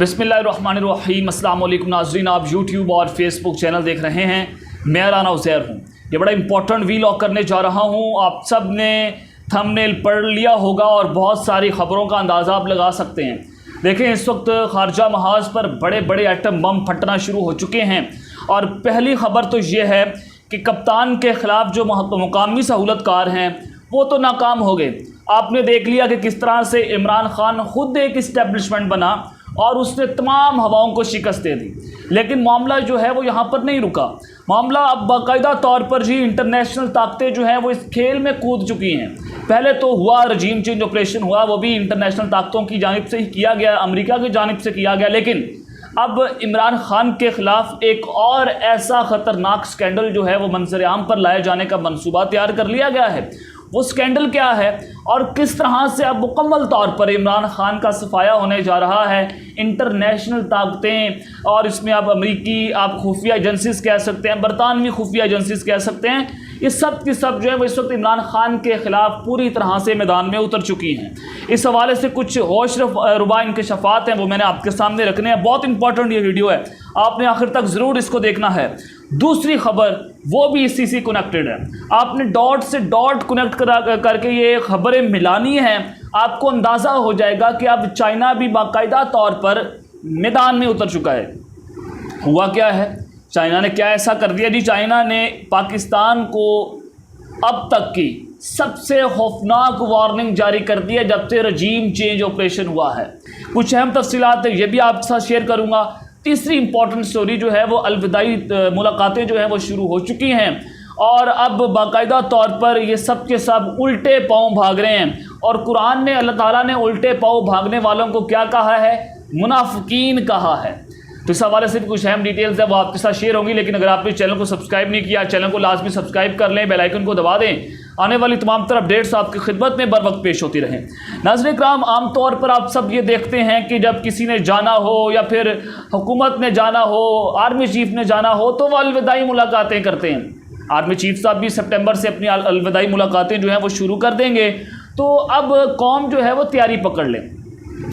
बिस्मिल्लाहिर्रहमानिर्रहीम। अस्सलाम वालेकुम नाज़रीन, आप यूट्यूब और फेसबुक चैनल देख रहे हैं। मैं राना उज़ैर हूँ। ये बड़ा इंपॉर्टेंट वीलॉग करने जा रहा हूँ। आप सब ने थंबनेल पढ़ लिया होगा और बहुत सारी ख़बरों का अंदाज़ा आप लगा सकते हैं। देखें, इस वक्त खारजा महाज पर बड़े बड़े एटम बम फटना शुरू हो चुके हैं और पहली ख़बर तो ये है कि कप्तान के ख़िलाफ़ जो मुकामी सहूलतकार हैं वो तो नाकाम हो गए। आपने देख लिया कि किस तरह से इमरान खान खुद एक इस्टेब्लिशमेंट बना और उसने तमाम हवाओं को शिकस्त दे दी। लेकिन मामला जो है वो यहाँ पर नहीं रुका। मामला अब बाकायदा तौर पर जी इंटरनेशनल ताकतें जो हैं वो इस खेल में कूद चुकी हैं। पहले तो हुआ रजीम चेंज ऑपरेशन हुआ, वो भी इंटरनेशनल ताकतों की जानिब से ही किया गया, अमेरिका की जानिब से किया गया। लेकिन अब इमरान खान के ख़िलाफ़ एक और ऐसा ख़तरनाक स्कैंडल जो है वो मंजर आम पर लाए जाने का मंसूबा तैयार कर लिया गया है। वो स्कैंडल क्या है और किस तरह से अब मुकम्मल तौर पर इमरान खान का सफाया होने जा रहा है। इंटरनेशनल ताकतें और इसमें आप अमेरिकी, आप खुफिया एजेंसीज कह सकते हैं, बरतानवी खुफिया एजेंसीज कह सकते हैं, ये सब की सब जो है वो इस वक्त इमरान खान के ख़िलाफ़ पूरी तरह से मैदान में उतर चुकी हैं। इस हवाले से कुछ होश रुबा इंकशाफात हैं, वो मैंने आपके सामने रखने हैं। बहुत इंपॉर्टेंट ये वीडियो है, आपने आखिर तक ज़रूर इसको देखना है। दूसरी खबर वो भी इसी से कनेक्टेड है। आपने डॉट से डॉट कनेक्ट करके ये खबरें मिलानी हैं। आपको अंदाज़ा हो जाएगा कि अब चाइना भी बाकायदा तौर पर मैदान में उतर चुका है। हुआ क्या है, चाइना ने क्या ऐसा कर दिया जी? चाइना ने पाकिस्तान को अब तक की सबसे खौफनाक वार्निंग जारी कर दी है जब से रजीम चेंज ऑपरेशन हुआ है। कुछ अहम तफसीलात ये भी आपके साथ शेयर करूँगा। तीसरी इंपॉर्टेंट स्टोरी जो है वो अलविदाई मुलाकातें जो हैं वो शुरू हो चुकी हैं और अब बाकायदा तौर पर ये सब के सब उल्टे पाँव भाग रहे हैं। और कुरान ने, अल्लाह ताला ने उल्टे पाँव भागने वालों को क्या कहा है? मुनाफिकीन कहा है। तो इस हवाले से भी कुछ अहम डिटेल्स है वो आपके साथ शेयर होंगी। लेकिन अगर आपने चैनल को सब्सक्राइब नहीं किया, चैनल को लाजमी सब्सक्राइब कर लें, बेल आइकन को दबा दें। आने वाली तमाम तरह अपडेट्स आपकी खिदमत में बर वक्त पेश होती रहें। नाज़रीन इकराम, आमतौर पर आप सब ये देखते हैं कि जब किसी ने जाना हो या फिर हुकूमत ने जाना हो, आर्मी चीफ ने जाना हो, तो वह अलविदाई मुलाकातें करते हैं। आर्मी चीफ साहब भी सितंबर से अपनी अलविदाई मुलाकातें जो हैं वो शुरू कर देंगे। तो अब कौम जो है वो तैयारी पकड़ ले।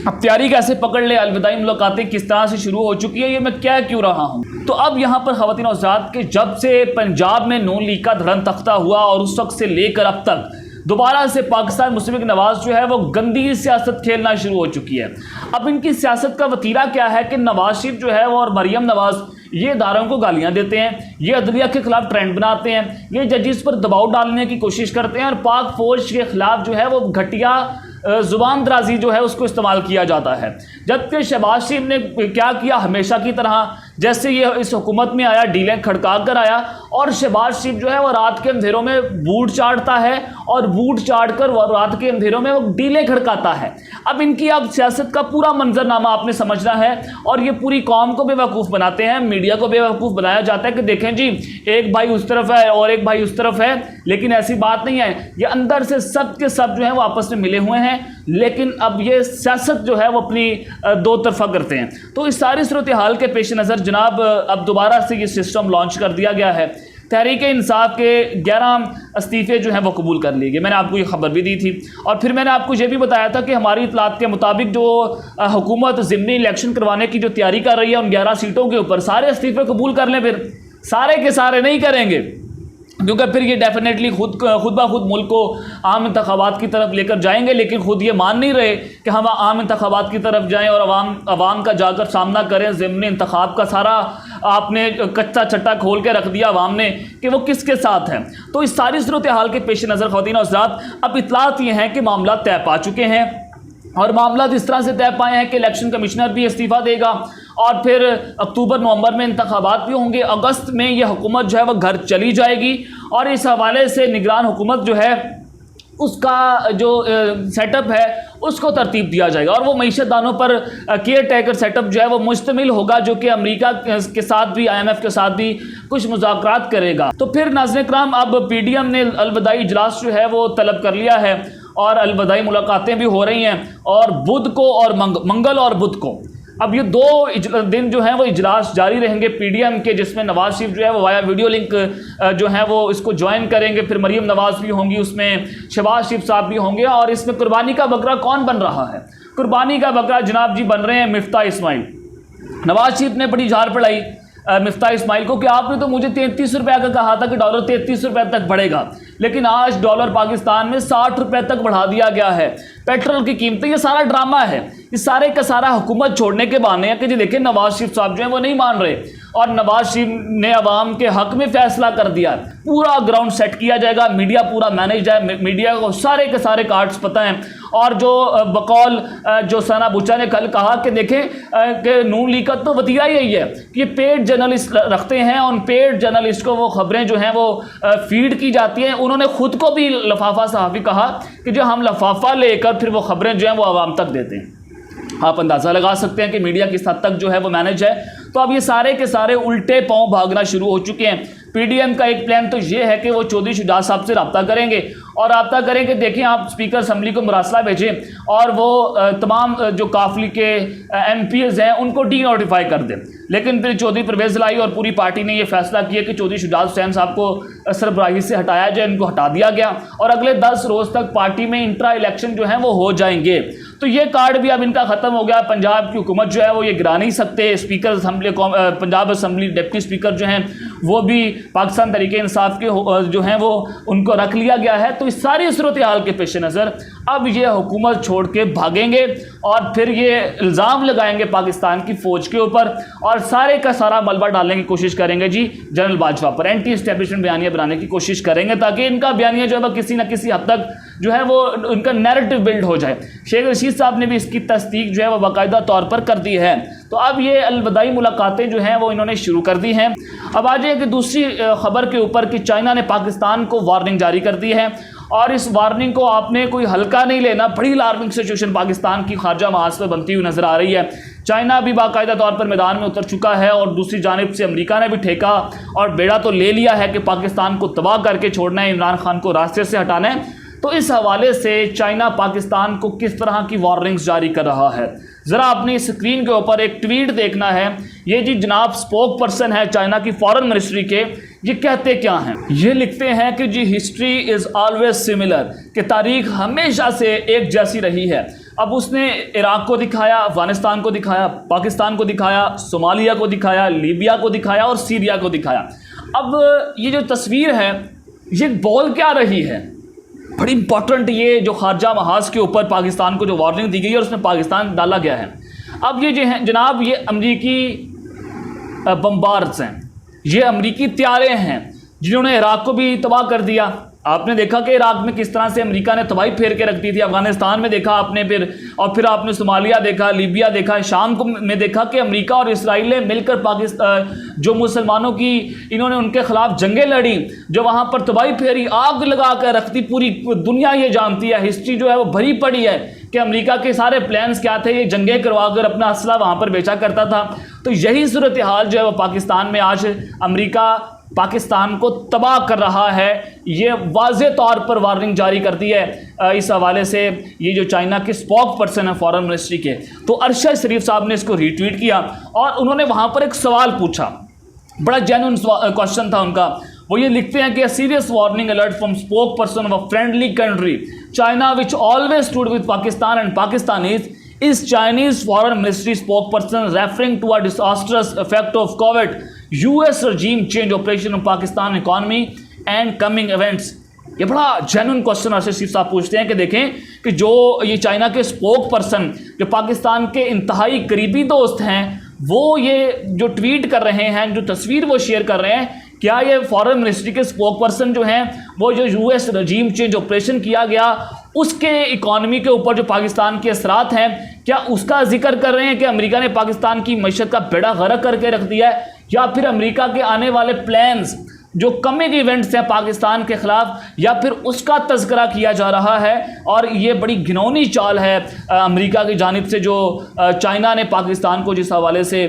अब तैयारी कैसे पकड़ ले? अलविदाई मुलाकातें किस तरह से शुरू हो चुकी है, ये मैं क्या क्यों रहा हूँ। तो अब यहाँ पर ख़वातीन और हज़रात के जब से पंजाब में नून लीग का धड़न तख्ता हुआ और उस वक्त से लेकर अब तक दोबारा से पाकिस्तान मुस्लिम लीग नवाज़ जो है वो गंदी सियासत खेलना शुरू हो चुकी है। अब इनकी सियासत का वतीरा क्या है कि नवाज शरीफ जो है वो और मरियम नवाज़ ये इदारों को गालियां देते हैं, ये अदलिया के खिलाफ ट्रेंड बनाते हैं, ये जजिस पर दबाव डालने की कोशिश करते हैं और पाक फौज के खिलाफ जो है वो घटिया ज़ुबान दराजी जो है उसको इस्तेमाल किया जाता है। जबकि शहबाज शरीफ ने क्या किया? हमेशा की तरह जैसे ये इस हुकूमत में आया, डीलें खड़का कर आया और शहबाज शरीफ जो है वो रात के अंधेरों में बूट चाटता है और बूट चाट कर रात के अंधेरों में वो डीलें खड़काता है। अब इनकी अब सियासत का पूरा मंजरनामा आपने समझना है और ये पूरी कौम को बेवकूफ़ बनाते हैं, मीडिया को बेवकूफ़ बनाया जाता है कि देखें जी एक भाई उस तरफ है और एक भाई उस तरफ है। लेकिन ऐसी बात नहीं है, ये अंदर से सब के सब जो है वो आपस में मिले हुए हैं। लेकिन अब ये सियासत जो है वो अपनी दो तरफा करते हैं। तो इस सारी सूरत हाल के पेश नज़र जनाब अब दोबारा से ये सिस्टम लॉन्च कर दिया गया है। तहरीक इंसाफ के 11 इस्तीफ़े जो हैं वो कबूल कर लिए गए। मैंने आपको ये खबर भी दी थी और फिर मैंने आपको ये भी बताया था कि हमारी इतलात के मुताबिक जो हुकूमत ज़िमनी इलेक्शन करवाने की जो तैयारी कर रही है उन 11 सीटों के ऊपर सारे इस्तीफ़े कबूल कर लें। फिर सारे के सारे नहीं करेंगे क्योंकि फिर ये डेफिनेटली खुद ब खुद मुल्क को आम इंतखाबात की तरफ लेकर जाएंगे। लेकिन खुद ये मान नहीं रहे कि हम आम इंतखाबात की तरफ जाएं और अवाम का जाकर सामना करें। ज़िमनी इंतखाब का सारा आपने कच्चा चट्टा खोल के रख दिया अवाम ने कि वो किसके साथ है। तो इस सारी सूरत हाल के पेश नज़र ख़वातीन और हज़रात अब इतलात ये हैं कि मामला तय पा चुके हैं और मामला इस तरह से तय पाए हैं कि इलेक्शन कमिश्नर भी इस्तीफ़ा देगा और फिर अक्टूबर नवंबर में इंतखाबात भी होंगे। अगस्त में ये हुकूमत जो है वह घर चली जाएगी और इस हवाले से निगरान हुकूमत जो है उसका जो सेटअप है उसको तरतीब दिया जाएगा और वो मईशतदानों पर केयर टेकर सेटअप जो है वो मुश्तमिल होगा, जो कि अमेरिका के साथ भी, IMF के साथ भी कुछ मुज़ाकरात करेगा। तो फिर नाज़रीन इकराम अब PDM ने अलविदाई इजलास जो है वो तलब कर लिया है और अलविदाई मुलाकातें भी हो रही हैं और बुध को और मंगल और बुध को अब ये 2 दिन जो हैं वो इजलास जारी रहेंगे PDM के, जिसमें नवाज शरीफ जो है वो वाया वीडियो लिंक जो है वो इसको ज्वाइन करेंगे। फिर मरियम नवाज़ भी होंगी, उसमें शहबाज शरीफ साहब भी होंगे और इसमें कुर्बानी का बकरा कौन बन रहा है? कुर्बानी का बकरा जनाब जी बन रहे हैं मिफ्ता इस्माइल। नवाज शरीफ ने बड़ी झाड़ पड़ाई मिफ्ता इस्माइल को कि आपने तो मुझे 33 रुपये का कहा था कि डॉलर 33 रुपये तक बढ़ेगा, लेकिन आज डॉलर पाकिस्तान में 60 रुपये तक बढ़ा दिया गया है। पेट्रोल की कीमतें, ये सारा ड्रामा है, इस सारे का सारा हुकूमत छोड़ने के बहाने हैं कि जी देखिए नवाज शरीफ साहब जो है वो नहीं मान रहे और नवाज शरीफ ने अवाम के हक में फैसला कर दिया। पूरा ग्राउंड सेट किया जाएगा, मीडिया पूरा मैनेज है, मीडिया को सारे के सारे कार्ड्स पता हैं। और जो बकौल जो सना बुच्चा ने कल कहा कि देखें कि नून लीग का तो वतीरा यही है कि पेड जर्नलिस्ट रखते हैं, उन पेड जर्नलिस्ट को वो खबरें जो हैं वो फीड की जाती हैं। उन्होंने खुद को भी लफाफा सहाफ़ी कहा कि जो हम लफाफा लेकर फिर वो खबरें जो हैं वो आवाम तक देते हैं। आप अंदाज़ा लगा सकते हैं कि मीडिया किस हद तक जो है वो मैनेज है। तो अब ये सारे के सारे उल्टे पांव भागना शुरू हो चुके हैं। पीडीएम का एक प्लान तो ये है कि वो चौधरी शुजात साहब से रब्ता करेंगे और रब्ता करेंगे, देखें आप स्पीकर असम्बली को मुरासला भेजें और वो तमाम जो काफिले के एमपीज़ हैं उनको डी नोटिफाई कर दें। लेकिन फिर चौधरी परवेज़ लाई और पूरी पार्टी ने यह फैसला किया कि चौधरी शुजात हुसैन साहब को सरबराही से हटाया जाए, इनको हटा दिया गया और अगले 10 रोज़ तक पार्टी में इंट्रा इलेक्शन जो है वो हो जाएंगे। तो ये कार्ड भी अब इनका ख़त्म हो गया। पंजाब की हुकूमत जो है वो ये गिरा नहीं सकते। Speaker assembly, Punjab assembly deputy speaker जो हैं वो भी पाकिस्तान तरीके इंसाफ के जो हैं वो उनको रख लिया गया है। तो इस सारी सूरत हाल के पेश नज़र अब ये हुकूमत छोड़ के भागेंगे और फिर ये इल्ज़ाम लगाएंगे पाकिस्तान की फ़ौज के ऊपर और सारे का सारा मलबा डालने की कोशिश करेंगे जी जनरल बाजवा पर। एंटी इस्टेब्लिशमेंट बयानिया बनाने की कोशिश करेंगे ताकि इनका बयानिया जो है किसी न किसी हद तक जो है वो उनका नैरेटिव बिल्ड हो जाए। शेख रशीद साहब ने भी इसकी तस्दीक जो है वो बाकायदा तौर पर कर दी है। तो अब ये अलविदाई मुलाकातें जो हैं वो इन्होंने शुरू कर दी हैं। अब आ जाए कि दूसरी खबर के ऊपर कि चाइना ने पाकिस्तान को वार्निंग जारी कर दी है और इस वार्निंग को आपने कोई हल्का नहीं लेना। बड़ी अलार्मिंग सिचुएशन पाकिस्तान की खारजा महाज पर बनती हुई नजर आ रही है। चाइना भी बाकायदा तौर पर मैदान में उतर चुका है और दूसरी जानिब से अमेरिका ने भी ठेका और बेड़ा तो ले लिया है कि पाकिस्तान को तबाह करके छोड़ना है, इमरान खान को रास्ते से हटाना है। तो इस हवाले से चाइना पाकिस्तान को किस तरह की वार्निंग्स जारी कर रहा है, ज़रा अपनी स्क्रीन के ऊपर एक ट्वीट देखना है। ये जी जनाब स्पोक पर्सन है चाइना की फॉरेन मिनिस्ट्री के, ये कहते क्या हैं? ये लिखते हैं कि जी हिस्ट्री इज़ ऑलवेज सिमिलर, कि तारीख हमेशा से एक जैसी रही है। अब उसने इराक़ को दिखाया, अफ़गानिस्तान को दिखाया, पाकिस्तान को दिखाया, सोमालिया को दिखाया, लीबिया को दिखाया और सीरिया को दिखाया। अब ये जो तस्वीर है ये बोल क्या रही है? बड़ी इंपॉर्टेंट ये जो खारजा महाज के ऊपर पाकिस्तान को जो वार्निंग दी गई है और उसमें पाकिस्तान डाला गया है। अब ये जो है जनाब ये अमरीकी बम्बार्ड्स हैं, ये अमरीकी त्यारे हैं जिन्होंने इराक़ को भी तबाह कर दिया। आपने देखा कि इराक़ में किस तरह से अमेरिका ने तबाही फेर के रख दी थी। अफगानिस्तान में देखा आपने फिर आपने सोमालिया देखा, लीबिया देखा, शाम को में देखा कि अमेरिका और इसराइल ने मिलकर पाकिस्तान जो मुसलमानों की इन्होंने उनके ख़िलाफ़ जंगें लड़ी, जो वहाँ पर तबाही फेरी, आग लगा कर रख दी। पूरी दुनिया ये जानती है, हिस्ट्री जो है वो भरी पड़ी है कि अमेरिका के सारे प्लान्स क्या थे। ये जंगें करवा कर अपना असला वहाँ पर बेचा करता था। तो यही सूरत हाल जो है वो पाकिस्तान में आज अमेरिका पाकिस्तान को तबाह कर रहा है। ये वाज़े तौर पर वार्निंग जारी कर दी है इस हवाले से ये जो चाइना के स्पोक पर्सन है फॉरेन मिनिस्ट्री के। तो अरशद शरीफ साहब ने इसको रीट्वीट किया और उन्होंने वहाँ पर एक सवाल पूछा, बड़ा जेन्युइन क्वेश्चन था उनका। वो ये लिखते हैं कि a serious warning alert from spoke person of a friendly country China which always stood with Pakistan and Pakistanis is Chinese foreign ministry spokesperson referring to a disastrous effect of COVID, US regime change operation on Pakistan economy and coming events। ये बड़ा genuine question Arshad शरीफ साहब पूछते हैं कि देखें कि जो ये चाइना के स्पोक पर्सन जो पाकिस्तान के इंतहाई करीबी दोस्त हैं वो ये जो ट्वीट कर रहे हैं, जो तस्वीर वो शेयर कर रहे हैं, क्या ये फॉरेन मिनिस्ट्री के स्पोक पर्सन जो हैं वो जो यूएस रजीम चेंज ऑपरेशन किया गया उसके इकॉनमी के ऊपर जो पाकिस्तान के असरात हैं क्या उसका जिक्र कर रहे हैं कि अमेरिका ने पाकिस्तान की मईशत का बेड़ा गर्क करके रख दिया है, या फिर अमेरिका के आने वाले प्लान्स जो कमिंग इवेंट्स हैं पाकिस्तान के ख़िलाफ़, या फिर उसका तज़किरा किया जा रहा है। और ये बड़ी घिनौनी चाल है अमेरिका की जानिब से जो चाइना ने पाकिस्तान को जिस हवाले से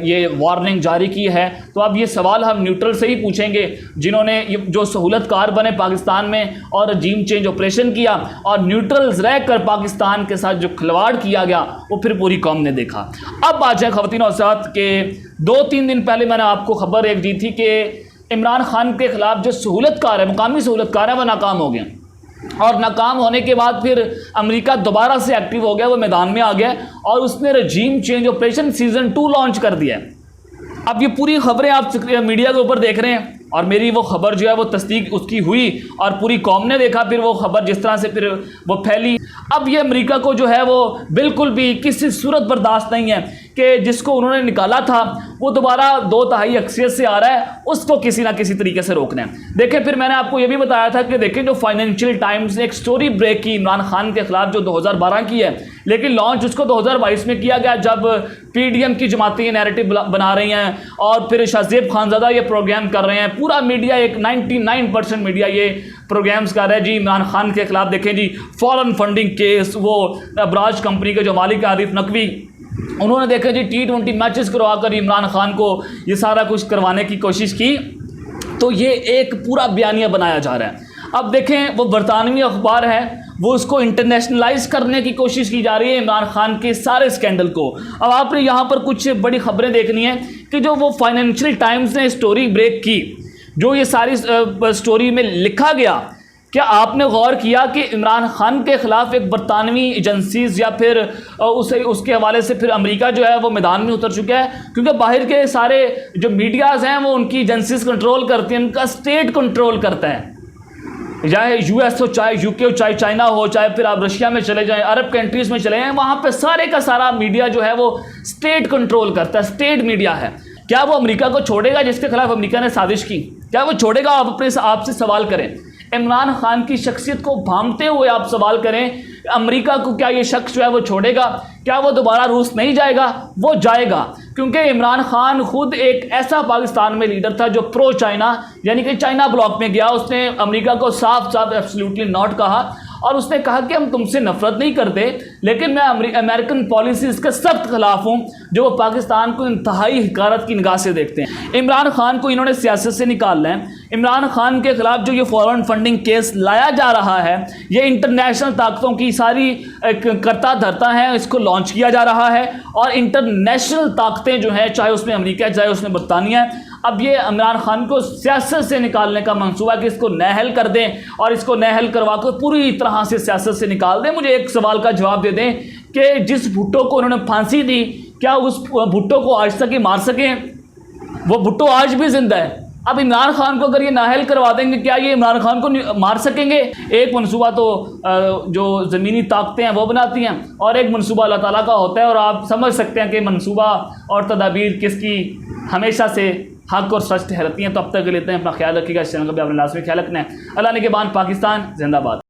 ये वार्निंग जारी की है। तो अब ये सवाल हम न्यूट्रल से ही पूछेंगे जिन्होंने जो सहूलतकार बने पाकिस्तान में और रजीम चेंज ऑपरेशन किया और न्यूट्रल्स रह कर पाकिस्तान के साथ जो खिलवाड़ किया गया वो फिर पूरी कौम ने देखा। अब आ जाए ख़वातीन और हज़रात के 2-3 दिन पहले मैंने आपको खबर एक दी थी कि इमरान खान के ख़िलाफ़ जो सहूलतकार है, मुकामी सहूलतकार है, वह नाकाम हो गए। और नाकाम होने के बाद फिर अमेरिका दोबारा से एक्टिव हो गया, वो मैदान में आ गया और उसने रजीम चेंज ऑपरेशन सीज़न 2 लॉन्च कर दिया। अब ये पूरी खबरें आप मीडिया के ऊपर देख रहे हैं और मेरी वो खबर जो है वो तस्दीक उसकी हुई और पूरी कौम ने देखा फिर वो खबर जिस तरह से फिर वो फैली। अब ये अमेरिका को जो है वो बिल्कुल भी किसी सूरत बर्दाश्त नहीं है कि जिसको उन्होंने निकाला था वो दोबारा 2/3 अक्सरियत से आ रहा है, उसको किसी ना किसी तरीके से रोकना है। देखें, फिर मैंने आपको ये भी बताया था कि देखें जो फाइनेंशियल टाइम्स ने एक स्टोरी ब्रेक की इमरान खान के खिलाफ जो 2012 की है, लेकिन लॉन्च उसको 2022 में किया गया जब PDM की जमातें ये नैरेटिव बना रही हैं और फिर शाहजेब खानज़ादा ये प्रोग्राम कर रहे हैं। पूरा मीडिया, एक 99% मीडिया ये प्रोग्राम्स कर रहा है जी इमरान खान के खिलाफ। देखें जी, फॉरेन फंडिंग केस, वो अब्राज कंपनी के जो मालिक आरिफ नकवी, उन्होंने देखा जी T20 मैचेस करवाकर इमरान खान को ये सारा कुछ करवाने की कोशिश की। तो ये एक पूरा बयानिया बनाया जा रहा है। अब देखें, वो बरतानवी अखबार है, वो उसको इंटरनेशनलाइज करने की कोशिश की जा रही है इमरान खान के सारे स्कैंडल को। अब आपने यहाँ पर कुछ बड़ी खबरें देखनी है कि जो वो फाइनेंशियल टाइम्स ने स्टोरी ब्रेक की, जो ये सारी स्टोरी में लिखा गया, क्या आपने गौर किया कि इमरान खान के ख़िलाफ़ एक बरतानवी एजेंसीज़ या फिर उसके हवाले से फिर अमेरिका जो है वो मैदान में उतर चुका है? क्योंकि बाहर के सारे जो मीडियाज़ हैं वो उनकी एजेंसीज़ कंट्रोल करती हैं, उनका स्टेट कंट्रोल करता है, चाहे US हो, चाहे UK हो, चाहे चाइना हो, चाहे फिर आप रशिया में चले जाएं, अरब कंट्रीज़ में चले जाएं, वहाँ पे सारे का सारा मीडिया जो है वो स्टेट कंट्रोल करता है, स्टेट मीडिया है। क्या वो अमेरिका को छोड़ेगा जिसके खिलाफ अमेरिका ने साजिश की? क्या वो छोड़ेगा? आप अपने आपसे सवाल करें। इमरान खान की शख्सियत को भांपते हुए आप सवाल करें, अमेरिका को क्या ये शख्स जो है वो छोड़ेगा? क्या वो दोबारा रूस नहीं जाएगा? वो जाएगा, क्योंकि इमरान खान खुद एक ऐसा पाकिस्तान में लीडर था जो प्रो चाइना यानी कि चाइना ब्लॉक में गया। उसने अमेरिका को साफ साफ एब्सोल्युटली नॉट कहा और उसने कहा कि हम तुमसे नफरत नहीं करते, लेकिन मैं अमेरिकन पॉलिसीज़ के सख्त खिलाफ हूँ जो वो पाकिस्तान को इंतहाई हिकारत की निगाह से देखते हैं। इमरान खान को इन्होंने सियासत से निकालना है। इमरान खान के खिलाफ जो ये फॉरेन फंडिंग केस लाया जा रहा है, ये इंटरनेशनल ताकतों की सारी करता धरता है, इसको लॉन्च किया जा रहा है और इंटरनेशनल ताकतें जो हैं, चाहे उसमें अमेरिका चाहे उसमें बरतानिया, अब ये इमरान खान को सियासत से निकालने का मंसूबा कि इसको नाअहल कर दें और इसको नाअहल करवा कर पूरी तरह से सियासत से निकाल दें। मुझे एक सवाल का जवाब दे दें कि जिस भुट्टो को उन्होंने फांसी दी, क्या उस भुट्टो को आज तक ही मार सकें? वो भुट्टो आज भी जिंदा है। अब इमरान खान को अगर ये नाअहल करवा देंगे, क्या ये इमरान खान को मार सकेंगे? एक मनसूबा तो जो ज़मीनी ताकतें हैं वो बनाती हैं और एक मनसूबा अल्लाह ताला का होता है, और आप समझ सकते हैं कि मनसूबा और तदाबीर किसकी हमेशा से हक और सच ठहरती हैं। तो अब तक लेते हैं, अपना ख्याल रखिएगा। इस चैनल का भी अपने लाजमी ख्याल रखना है। अल्लाह ने के बाद पाकिस्तान जिंदाबाद।